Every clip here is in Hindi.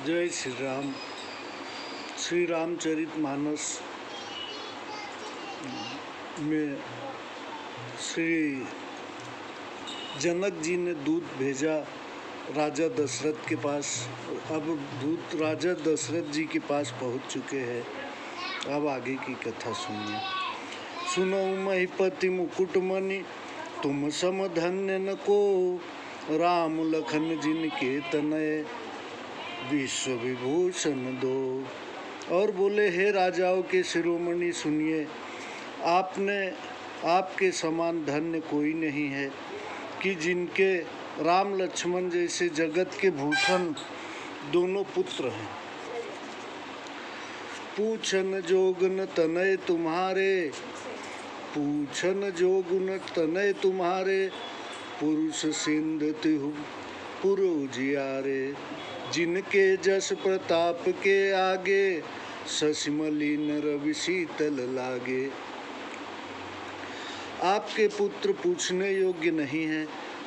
जय श्री राम। श्री रामचरितमानस में श्री जनक जी ने दूत भेजा राजा दशरथ के पास। अब दूत राजा दशरथ जी के पास पहुंच चुके हैं। अब आगे की कथा सुनिए। सुनो महिपति मुकुटमणि तुम सम धन्य न को, राम लखन जिनके तनय विश्व विभूषण दो। और बोले, हे राजाओं के शिरोमणि सुनिए, आपके समान धन्य कोई नहीं है कि जिनके राम लक्ष्मण जैसे जगत के भूषण दोनों पुत्र हैं। पूछन जोगुन तनय तुम्हारे, पूछन जोगुन तनय तुम्हारे, पुरुष सिंध तिहु पुर उजियारे। जिनके जस प्रताप के आगे, शशिमलिन रवि शीतल लागे। आपके पुत्र पूछने योग्य नहीं है,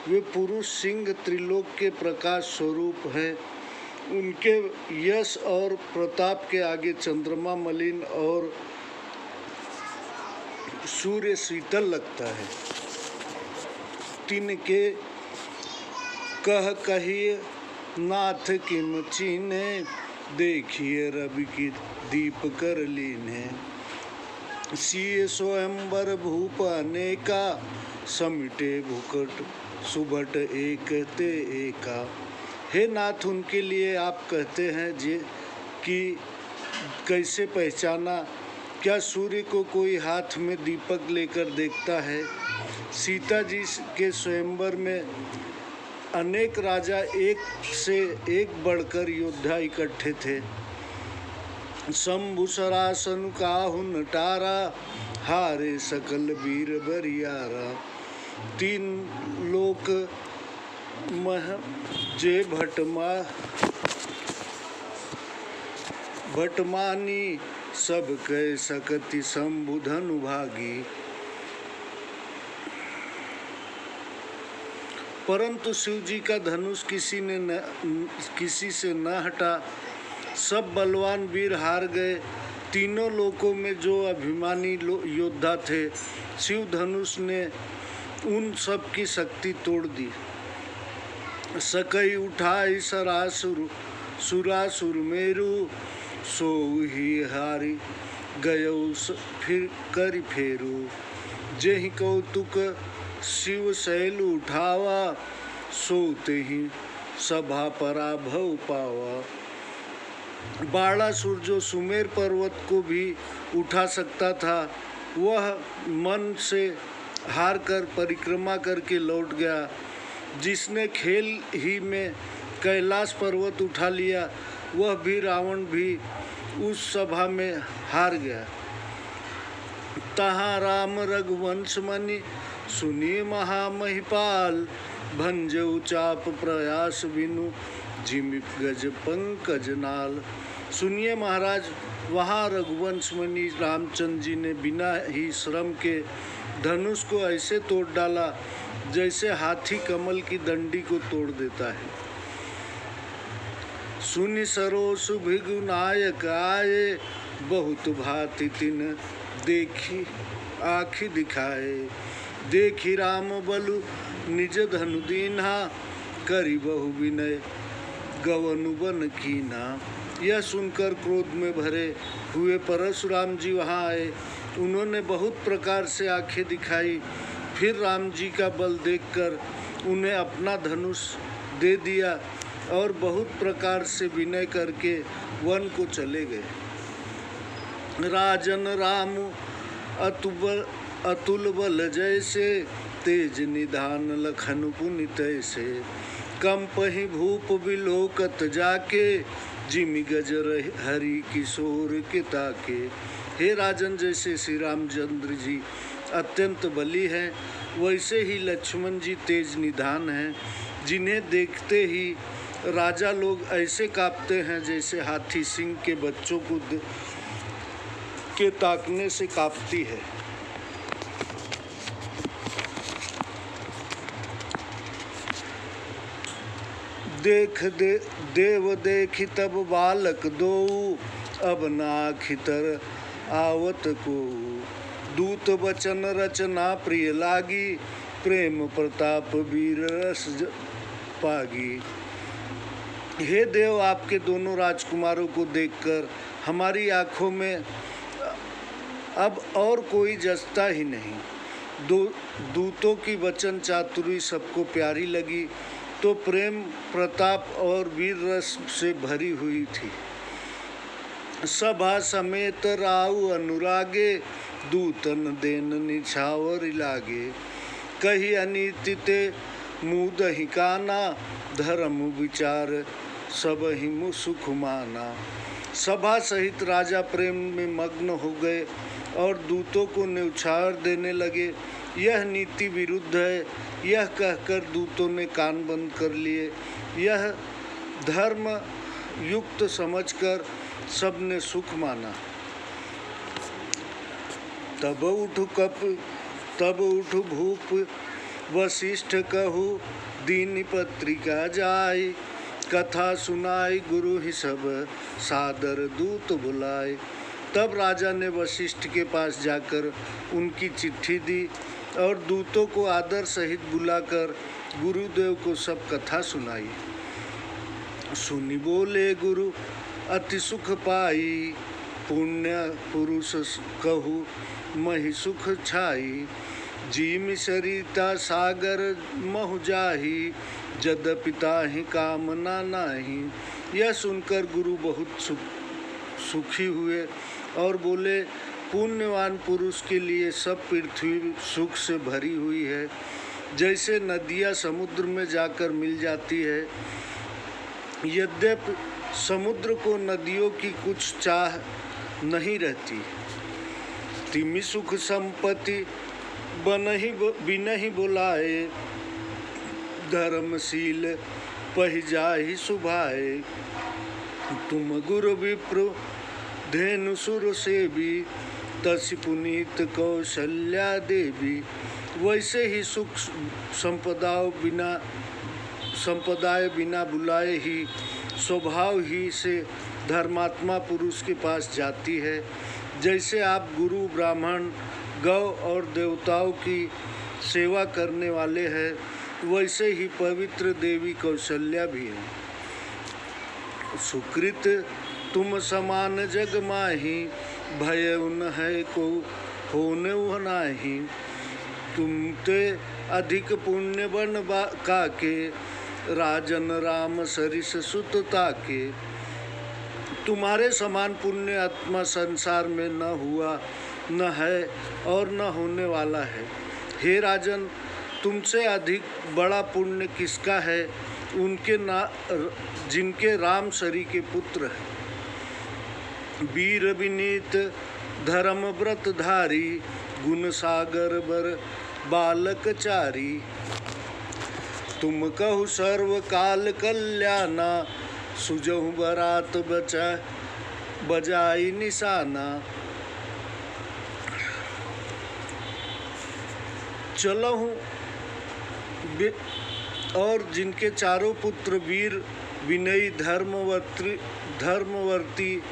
वे पुरुष सिंह त्रिलोक के प्रकाश स्वरूप हैं। उनके यश और प्रताप के आगे चंद्रमा मलिन और सूर्य शीतल लगता है। तिनके कह कहिए नाथ किम चीने, देखिए रवि की दीप कर लीने। सिय स्वयंवर भूप अनेका, समिटे भुकट सुबट एक ते एका। हे नाथ, उनके लिए आप कहते हैं कि कैसे पहचाना? क्या सूर्य को कोई हाथ में दीपक लेकर देखता है? सीता जी के स्वयंवर में अनेक राजा एक से एक बढ़कर योद्धा इकट्ठे थे। शंभु सरासन काहु नटारा, हारे सकल वीर बरियारा। तीन लोक मह जे भटमानी, सब कह सकति शंभु धनु भागी। परंतु शिव जी का धनुष किसी से न हटा। सब बलवान वीर हार गए। तीनों लोकों में जो अभिमानी योद्धा थे, शिव धनुष ने उन सब की शक्ति तोड़ दी। सकई उठाई सरासुर सुरासुर मेरु, सोऊ ही हारी गयो फिर कर फेरू। जेहि कौतुक शिव शैल उठावा, सोते ही सभा पराभव पावा। बाणासुर जो सुमेर पर्वत को भी उठा सकता था, वह मन से हार कर परिक्रमा करके लौट गया। जिसने खेल ही में कैलाश पर्वत उठा लिया, वह भी रावण भी उस सभा में हार गया। तहाँ राम रघुवंश मनि सुनिए महामहिपाल, भंजऊ चाप प्रयास बिनु जिमि गज पंकज नाल। सुनिए महाराज, वहाँ रघुवंश मुनि रामचंद्र जी ने बिना ही श्रम के धनुष को ऐसे तोड़ डाला जैसे हाथी कमल की डंडी को तोड़ देता है। सुनि सरोस भिगु नायक आए, बहुत भांति तिन देखी आँखि दिखाए। देखी राम बलु निज धनु दीन्हा, करी बहु विनय गवनु बन कीना। यह सुनकर क्रोध में भरे हुए परशुराम जी वहाँ आए। उन्होंने बहुत प्रकार से आंखें दिखाई। फिर राम जी का बल देखकर उन्हें अपना धनुष दे दिया और बहुत प्रकार से विनय करके वन को चले गए। राजन राम अतुल बल जैसे, तेज निधान लखन पुनि तैसे। कंपहि भूप बिलोकत जाके, जिमि गजर हरि किशोर के ताके। हे राजन, जैसे श्री रामचंद्र जी अत्यंत बली हैं, वैसे ही लक्ष्मण जी तेज निधान हैं, जिन्हें देखते ही राजा लोग ऐसे कांपते हैं जैसे हाथी सिंह के बच्चों को के ताकने से कांपती है। देव देखी तब बालक दो, अब नाखितर आवत को। दूत बचन रचना प्रिय लागी, प्रेम प्रताप वीर रस पागी। हे देव, आपके दोनों राजकुमारों को देखकर हमारी आँखों में अब और कोई जचता ही नहीं। दूतों की वचन चातुरी सबको प्यारी लगी, तो प्रेम प्रताप और वीर रस से भरी हुई थी। सभा समेत राउ अनुरागे, दूतन देन निछावर लागे। कही अनीति ते मुँह दही काना, धर्म विचार सब ही मुसुख माना। सभा सहित राजा प्रेम में मग्न हो गए और दूतों को न्यौछावर देने लगे। यह नीति विरुद्ध है, यह कहकर दूतों ने कान बंद कर लिए। यह धर्म युक्त समझकर सबने सुख माना। तब उठ भूप वशिष्ठ कहु, दीन पत्रिका जाय। कथा सुनाई गुरु ही सब, सादर दूत बुलाए। तब राजा ने वशिष्ठ के पास जाकर उनकी चिट्ठी दी और दूतों को आदर सहित बुलाकर गुरुदेव को सब कथा सुनाई। सुनी बोले गुरु अति सुख पाई, पुण्य पुरुष कहु महि सुख छाई। जीम सरिता सागर महु जाही, जद्यपि ताहि कामना नाही। यह सुनकर गुरु बहुत सुखी हुए और बोले, पुण्यवान पुरुष के लिए सब पृथ्वी सुख से भरी हुई है। जैसे नदियाँ समुद्र में जाकर मिल जाती है, यद्यपि समुद्र को नदियों की कुछ चाह नहीं रहती। तिमि सुख संपत्ति बिनहि बुलाए, धर्मशील पहि जाहि सुभाए। तुम गुरु विप्र धेनु सुर सेवी, तसि पुनीत कौशल्या देवी। वैसे ही सुख संपदाएं बिना बुलाए ही स्वभाव ही से धर्मात्मा पुरुष के पास जाती है। जैसे आप गुरु ब्राह्मण गौ और देवताओं की सेवा करने वाले हैं, वैसे ही पवित्र देवी कौशल्या भी है। सुकृत तुम समान जग माही, भय उन है को होने वह नाही। तुम ते अधिक पुण्य बन काके, राजन राम सरिस सुत ताके। तुम्हारे समान पुण्य आत्मा संसार में न हुआ, न है और न होने वाला है। हे राजन, तुमसे अधिक बड़ा पुण्य किसका है? जिनके राम सरी के पुत्र हैं। वीर विनीत धर्म व्रत धारी, गुण सागर बर बालक चारी। तुम कहु सर्व काल कल्याणा, सुजहु बरात बजाई निशाना। चलहु और जिनके चारों पुत्र वीर विनयी धर्मवर्ती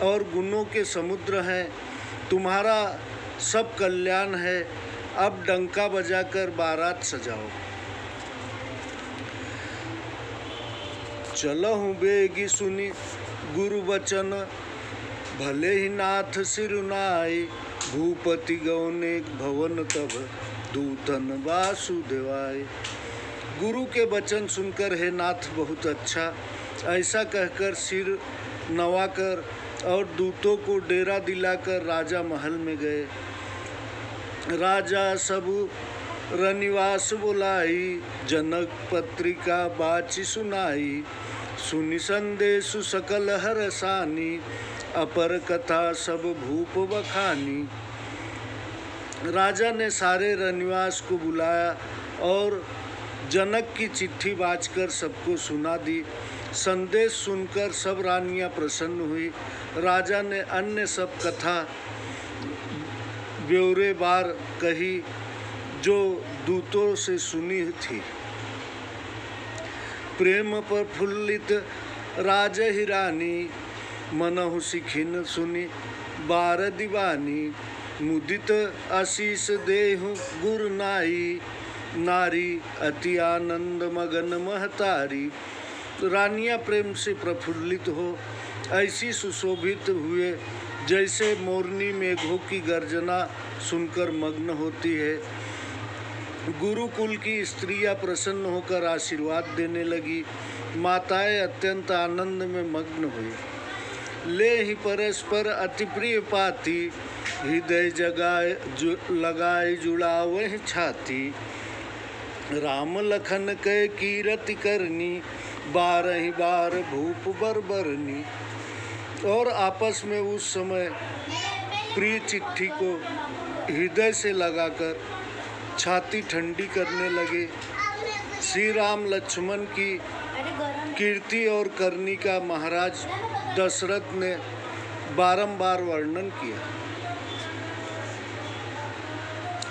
और गुणों के समुद्र हैं, तुम्हारा सब कल्याण है। अब डंका बजाकर बारात सजाओ। चलहु बेगी सुनी गुरु वचन, भले ही नाथ सिरुनाई। भूपति गौने भवन तब, दूतन वासुदेवाय। गुरु के वचन सुनकर हे नाथ बहुत अच्छा, ऐसा कहकर सिर नवाकर और दूतों को डेरा दिलाकर राजा महल में गए। राजा सब रनिवास बुलाई, जनक पत्रिका बाची सुनाई। सुनि संदेशु सकल हरसानी, अपर कथा सब भूप बखानी। राजा ने सारे रनिवास को बुलाया और जनक की चिट्ठी बाँचकर सबको सुना दी। संदेश सुनकर सब रानियां प्रसन्न हुई। राजा ने अन्य सब कथा ब्यौरेवार कही जो दूतों से सुनी थी। प्रेम प्रफुल्लित राज हिरानी, मनहु सिखिन सुनि बार दीवानी, मुदित आशीष देहु गुर नाई, नारी अति आनंद मगन महतारी। रानियां प्रेम से प्रफुल्लित हो ऐसी सुशोभित हुए जैसे मोरनी मेघों की गर्जना सुनकर मग्न होती है। गुरुकुल की स्त्रियां प्रसन्न होकर आशीर्वाद देने लगी। माताएं अत्यंत आनंद में मग्न हुई। ले ही परस्पर अति प्रिय पाती, हृदय जगाए लगाए जुड़ावह छाती। राम लखन कै कीरति करनी, 12 बार भूप बरबरनी। और आपस में उस समय प्रिय चिट्ठी को हृदय से लगाकर छाती ठंडी करने लगे। श्री राम लक्ष्मण की कीर्ति और करनी का महाराज दशरथ ने बारंबार वर्णन किया।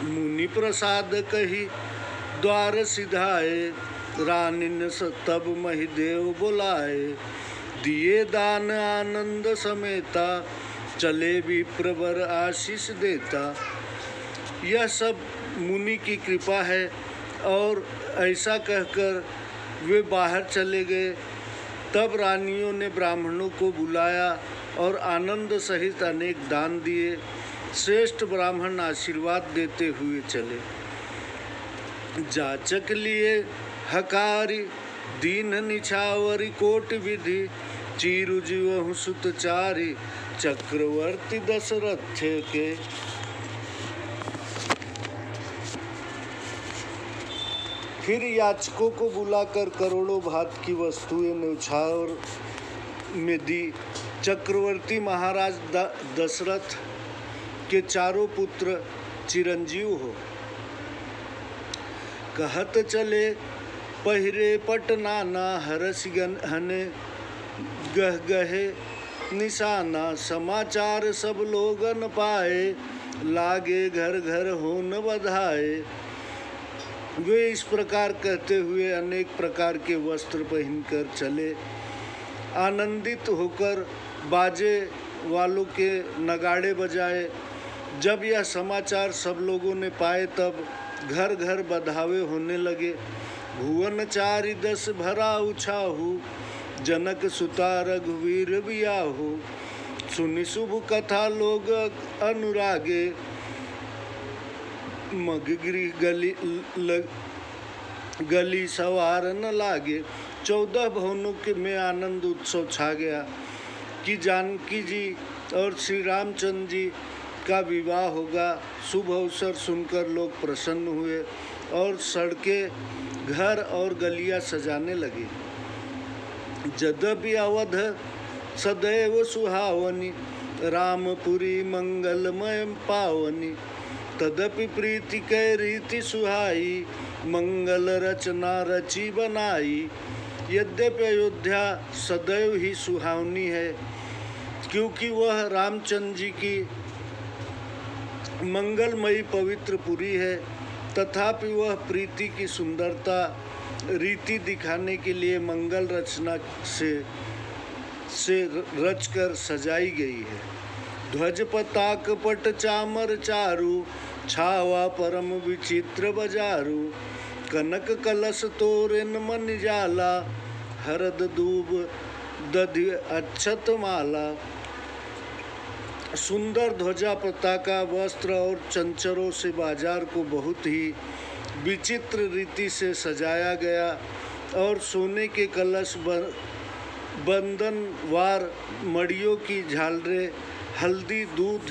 मुनि प्रसाद कही द्वार सिधाए, रानिन तब महिदेव बुलाए। दिए दान आनंद समेता, चले विप्रवर आशीष देता। यह सब मुनि की कृपा है। और ऐसा कहकर वे बाहर चले गए। तब रानियों ने ब्राह्मणों को बुलाया और आनंद सहित अनेक दान दिए। श्रेष्ठ ब्राह्मण आशीर्वाद देते हुए चले। जाचक लिए हकारी, दीन निछावरी कोट विधि। चीरु जीवहु सुत चारी, चक्रवर्ती दशरथ के। फिर याचकों को बुलाकर करोड़ों भात की वस्तुएं न्यौछावर में दी। चक्रवर्ती महाराज दशरथ के चारों पुत्र चिरंजीव हो। कहत चले पहिरे पटनाना, हरस हने गह गहे निशाना। समाचार सब लोगन पाए, लागे घर घर होन बधाए। वे इस प्रकार कहते हुए अनेक प्रकार के वस्त्र पहनकर चले। आनंदित होकर बाजे वालों के नगाड़े बजाए। जब यह समाचार सब लोगों ने पाए तब घर घर बधावे होने लगे। भुवन चारि 10 भरा उछाहु, जनक सुता रघुवीर बियाहु। सुनि शुभ कथा लोग अनुरागे, मगगृह गली सवार न लागे। 14 भवनों के में आनंद उत्सव छा गया कि जानकी जी और श्री रामचंद्र जी का विवाह होगा। शुभ अवसर सुनकर लोग प्रसन्न हुए और सड़कें, घर और गलियां सजाने लगे। यद्यपि अवध सदैव सुहावनी, रामपुरी मंगलमय पावनी। तदपि प्रीति कै रीति सुहाई, मंगल रचना रची बनाई। यद्यपि अयोध्या सदैव ही सुहावनी है, क्योंकि वह रामचंद्र जी की मंगलमयी पवित्र पुरी है। तथापि वह प्रीति की सुंदरता रीति दिखाने के लिए मंगल रचना से रचकर सजाई गई है। ध्वज पताक पट चामर चारु, छावा परम विचित्र बजारू। कनक कलश तोरण मन जाला, हरद दूब दधि अक्षत माला। सुंदर ध्वजा पताका वस्त्र और चंचरों से बाजार को बहुत ही विचित्र रीति से सजाया गया और सोने के कलश बंधनवार मड़ियों की झालरें, हल्दी, दूध,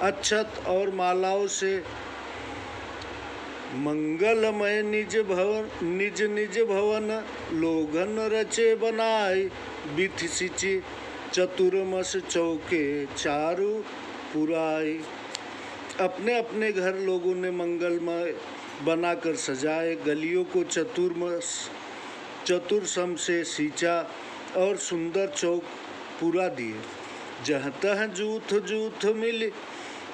अक्षत और मालाओं से मंगलमय निज निज भवन लोगन रचे बनाए। बिथ सिंचि चतुर्मस चौके चारु पुराई। अपने अपने घर लोगों ने मंगलमय बनाकर सजाए। गलियों को चतुर्सम से सींचा और सुंदर चौक पूरा दिए। जहाँ तह जूथ जूथ मिल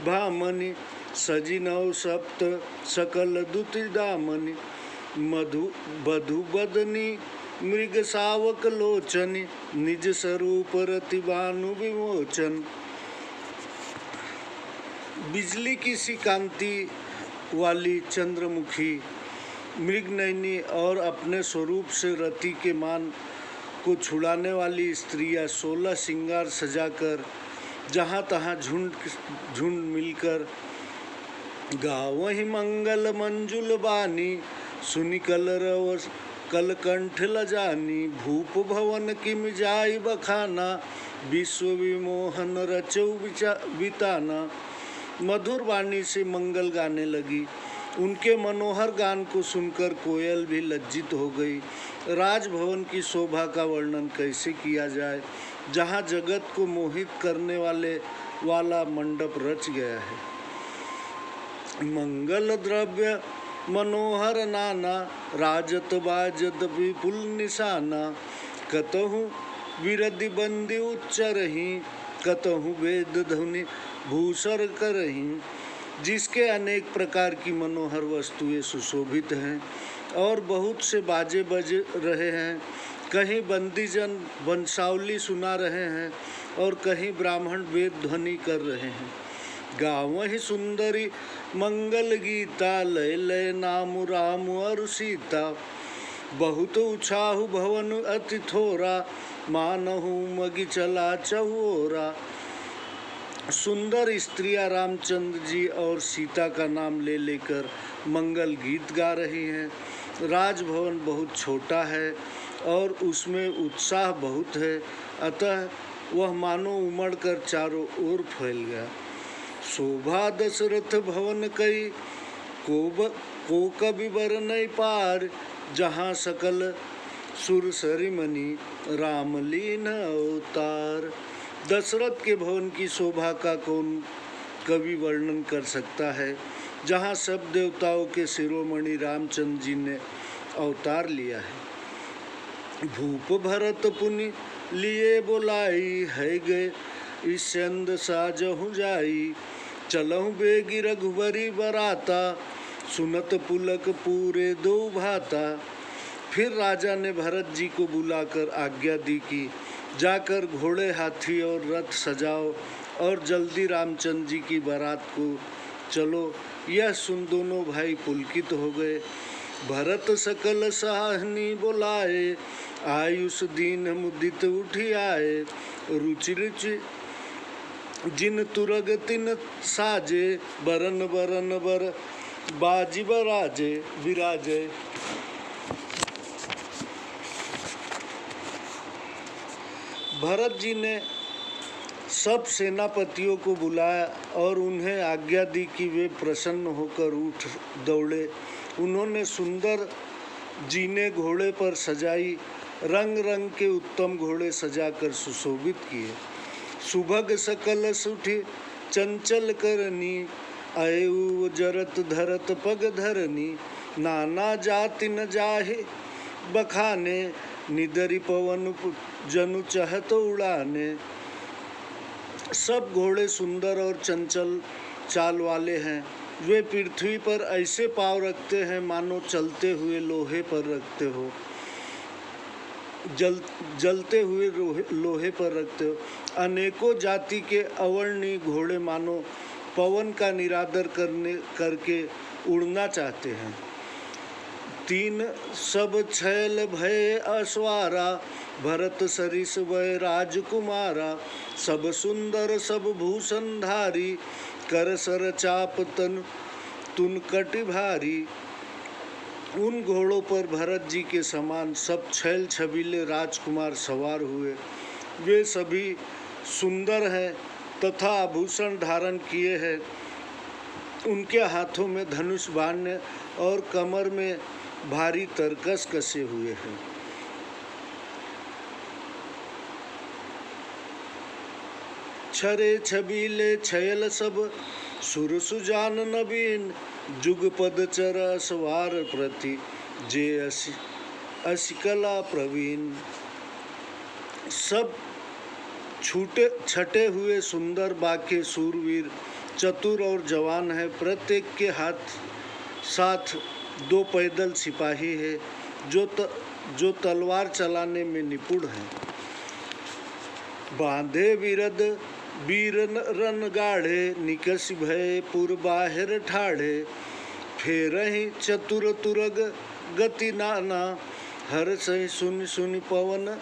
भामनी, सजी नौ सप्त सकल दुति दामनी। बधु बदनी मृग सावक लोचन, निज स्वरूप रति भानु विमोचन। बिजली की सी कांति वाली चंद्रमुखी मृगनयनी और अपने स्वरूप से रति के मान को छुड़ाने वाली स्त्रियां 16 श्रृंगार सजाकर जहाँ तहाँ झुंड मिलकर गावहि मंगल मंजुल बानी, सुनि कलरव कलकंठ लजानी। भूप भवन किम जाय बखाना, विश्व विमोहन रचौ बिताना। मधुर वाणी से मंगल गाने लगी। उनके मनोहर गान को सुनकर कोयल भी लज्जित हो गई। राजभवन की शोभा का वर्णन कैसे किया जाए, जहाँ जगत को मोहित करने वाला मंडप रच गया है। मंगल द्रव्य मनोहर नाना, राजत बाजत विपुल निशाना। कतहु विरधि बंदी उच्चरहि, कतहु वेद ध्वनि भूषर करहि। जिसके अनेक प्रकार की मनोहर वस्तुएं सुशोभित हैं और बहुत से बाजे बज रहे हैं। कहीं बंदीजन वंशावली सुना रहे हैं और कहीं ब्राह्मण वेद ध्वनि कर रहे हैं। गावहि सुंदरी मंगल गीता, लय लय नाम राम और सीता। बहुत उछाहु भवन अति थोरा, मानहु मगि चला चहुओरा। सुंदर स्त्रियां रामचंद्र जी और सीता का नाम ले लेकर मंगल गीत गा रही हैं। राजभवन बहुत छोटा है और उसमें उत्साह बहुत है, अतः वह मानो उमड़कर चारों ओर फैल गया। शोभा दशरथ भवन कई, को कभी बर नहीं पार। जहाँ सकल सुर सरिमनी, रामलीन अवतार। दशरथ के भवन की शोभा का कौन कवि वर्णन कर सकता है, जहाँ सब देवताओं के शिरोमणि रामचंद्र जी ने अवतार लिया है। भूप भरत पुनि लिए बोलाई, है गए इसंद साजहु जाई। चलहु बेगी रघुबरी बराता, सुनत पुलक पूरे दो भाता। फिर राजा ने भरत जी को बुलाकर आज्ञा दी कि जाकर घोड़े हाथी और रथ सजाओ और जल्दी रामचंद्र जी की बारात को चलो। यह सुन दोनों भाई पुलकित हो गए। भरत सकल साहनी बोलाए, आयुष दीन मुदित उठी आए। रुचि रुचि जिन तुरग तिन साजे, बरन बरन बर बाजी बराजे विराजे। भरत जी ने सब सेनापतियों को बुलाया और उन्हें आज्ञा दी कि वे प्रसन्न होकर उठ दौड़े। उन्होंने सुंदर जीने घोड़े पर सजाई, रंग रंग के उत्तम घोड़े सजाकर सुशोभित किए। सुभग सकल सुठी चंचल करनी, आयु जरत धरत पग धरनी। नाना जाति न जाहे बखाने, निदरी पवन जनु चहत उड़ाने। सब घोड़े सुंदर और चंचल चाल वाले हैं। वे पृथ्वी पर ऐसे पाँव रखते हैं मानो चलते हुए लोहे पर रखते हो, जलते हुए लोहे पर रखते हो। अनेकों जाति के अवर्णीय घोड़े मानो पवन का निरादर करके उड़ना चाहते हैं। तीन सब छैल भय असवारा, भरत सरिस वै राजकुमारा। सब सुंदर सब भूषणधारी, कर सर चाप तन तुन कटि भारी। उन घोड़ों पर भरत जी के समान सब छैल छबीले राजकुमार सवार हुए। वे सभी सुंदर हैं तथा आभूषण धारण किए हैं। उनके हाथों में धनुष बाण और कमर में भारी तरकस कसे हुए हैं। छरे छबीले छयल सब, सुर सुजान नवीन। जुगपद चर सवार प्रति, जे असिकला प्रवीण। सब छटे हुए सुंदर बाके सूरवीर, चतुर और जवान है। प्रत्येक के साथ 2 पैदल सिपाही है जो तलवार चलाने में निपुण है। बांधे विरद वीर रन गाढ़े, निकस भय पुर बाहिर ठाढ़े। फेरहि चतुर तुरग गति नाना, हर सही सुन सुन पवन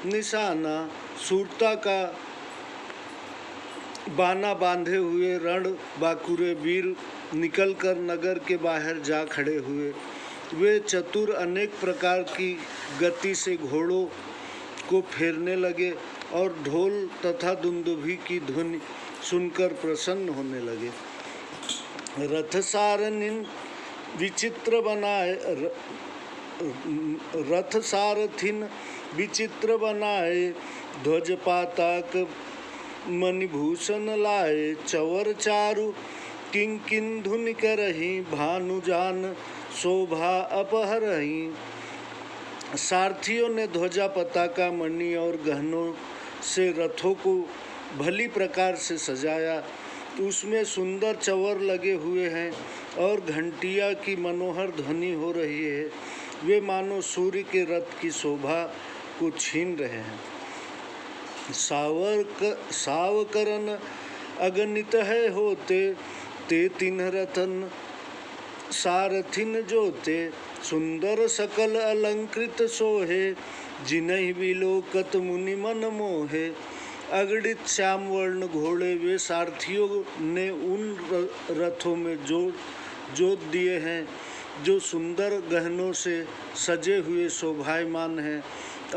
निशाना। सूरता का बाना बांधे हुए रण बाकुरे वीर निकलकर नगर के बाहर जा खड़े हुए। वे चतुर अनेक प्रकार की गति से घोड़ों को फेरने लगे और ढोल तथा दुंदुभी की ध्वनि सुनकर प्रसन्न होने लगे। रथ सारथिन विचित्र बनाए, रथ सारथिन विचित्र बनाए, ध्वज पाताक मणिभूषण लाए। चवर चारु किंकिन धुनि करही, भानुजान शोभा अपहरही। सारथियों ने ध्वजा पताका मणि और गहनों से रथों को भली प्रकार से सजाया। उसमें सुंदर चवर लगे हुए हैं और घंटिया की मनोहर ध्वनि हो रही है। वे मानो सूर्य के रथ की शोभा को छीन रहे हैं। सावकरन अगणित है होते, ते तिन्ह रतन सारथिन जोते। सुंदर सकल अलंकृत सोहे, जिन्हि विलोकत मुनि मन मोहे। अगणित श्याम वर्ण घोड़े वे सारथियों ने उन रथों में जोत दिए हैं जो सुंदर गहनों से सजे हुए शोभायमान हैं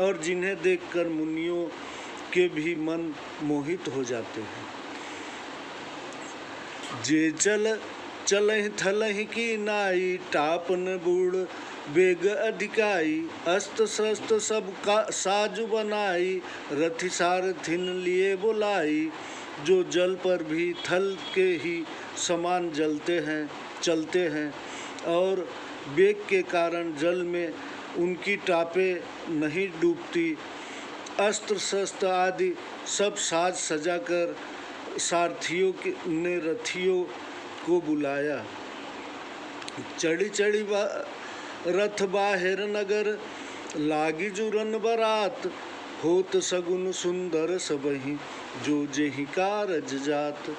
और जिन्हें देखकर मुनियों के भी मन मोहित हो जाते हैं। जे चलहि थलहि की नाई, टापन बूढ़ बेग अधिकाई। अस्त्र शस्त्र सब का साजु बनाई, रथि सारथिन लिए बुलाई। जो जल पर भी थल के ही समान चलते हैं और वेग के कारण जल में उनकी टापें नहीं डूबती। अस्त्र शस्त्र आदि सब साज सजाकर सारथियों ने रथियों को बुलाया। चढ़ी चढ़ी रथ बाहिर नगर, लागी जुरन बरात। होत सगुन सुंदर सबहि, जो जेहि कारज जात।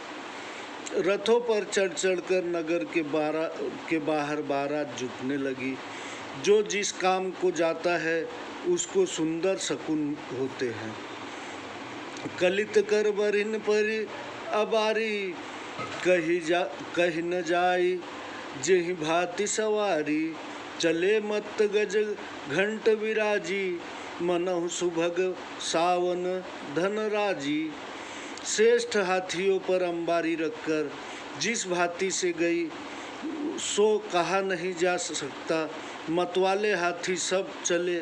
रथों पर चढ़ चढ़कर नगर के बाहर बारात जुटने लगी। जो जिस काम को जाता है उसको सुंदर शकुन होते हैं। कलित कर बरिन परि अबारी, कही न जाई जेहि भांति सवारी। चले मत गज घंट विराजी, मनहु सुभग सावन धन राजी। श्रेष्ठ हाथियों पर अंबारी रखकर जिस भांति से गई सो कहा नहीं जा सकता। मतवाले हाथी सब चले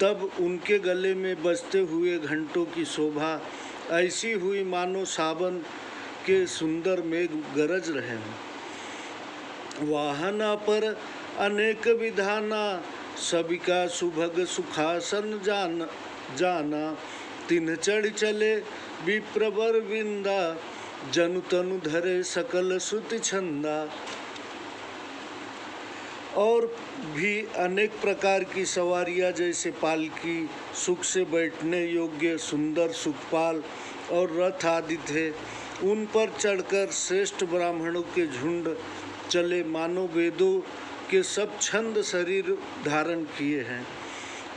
तब उनके गले में बजते हुए घंटों की शोभा ऐसी हुई मानो सावन के सुंदर मेघ गरज रहे हैं। वाहन पर अनेक विधाना, सबिका सुभग सुखासन जाना। तिन्ह चढ़ चले विप्रवर विंदा, जनु तनु धरे सकल श्रुति छंदा। और भी अनेक प्रकार की सवारियाँ जैसे पालकी, सुख से बैठने योग्य सुंदर सुखपाल और रथ आदि थे। उन पर चढ़कर श्रेष्ठ ब्राह्मणों के झुंड चले मानो वेदों के सब छंद शरीर धारण किए हैं।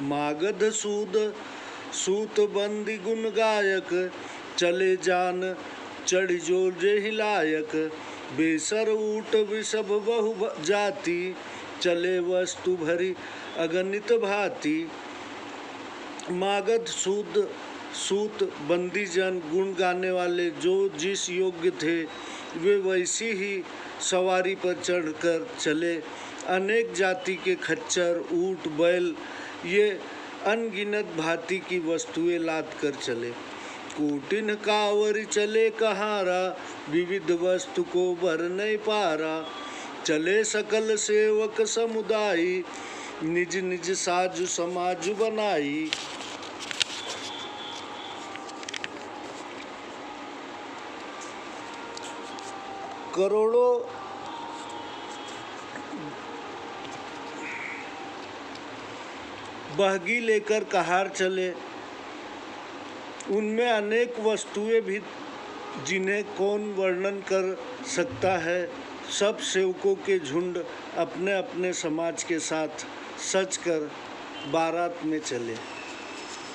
मागध सूत बंदी गुण गायक, चले जान चढ़ जो जेहि लायक। बेसर ऊट विषभ बहु जाति, चले वस्तु भरी अगणित भांति। मागध सूत बंदीजन गुण गाने वाले जो जिस योग्य थे वे वैसी ही सवारी पर चढ़कर चले। अनेक जाति के खच्चर, ऊंट, बैल ये अनगिनत भांति की वस्तुएं लाद कर चले। कोटिन कावरी चले कहारा, विविध वस्तु को भर नहीं पारा। चले सकल सेवक समुदायी, निज निज साजु समाजु बनाई। बहगी लेकर कहार चले। उनमें अनेक वस्तुएं भी जिन्हें कौन वर्णन कर सकता है। सब सेवकों के झुंड अपने अपने समाज के साथ सज कर बारात में चले।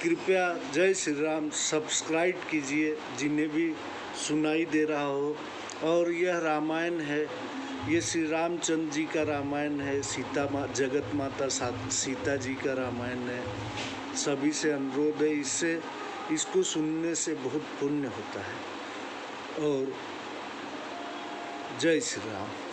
कृपया जय श्री राम सब्सक्राइब कीजिए जिन्हें भी सुनाई दे रहा हो। और यह रामायण है, ये श्री रामचंद्र जी का रामायण है, जगत माता सीता जी का रामायण है। सभी से अनुरोध है, इसको सुनने से बहुत पुण्य होता है। और जय श्री राम।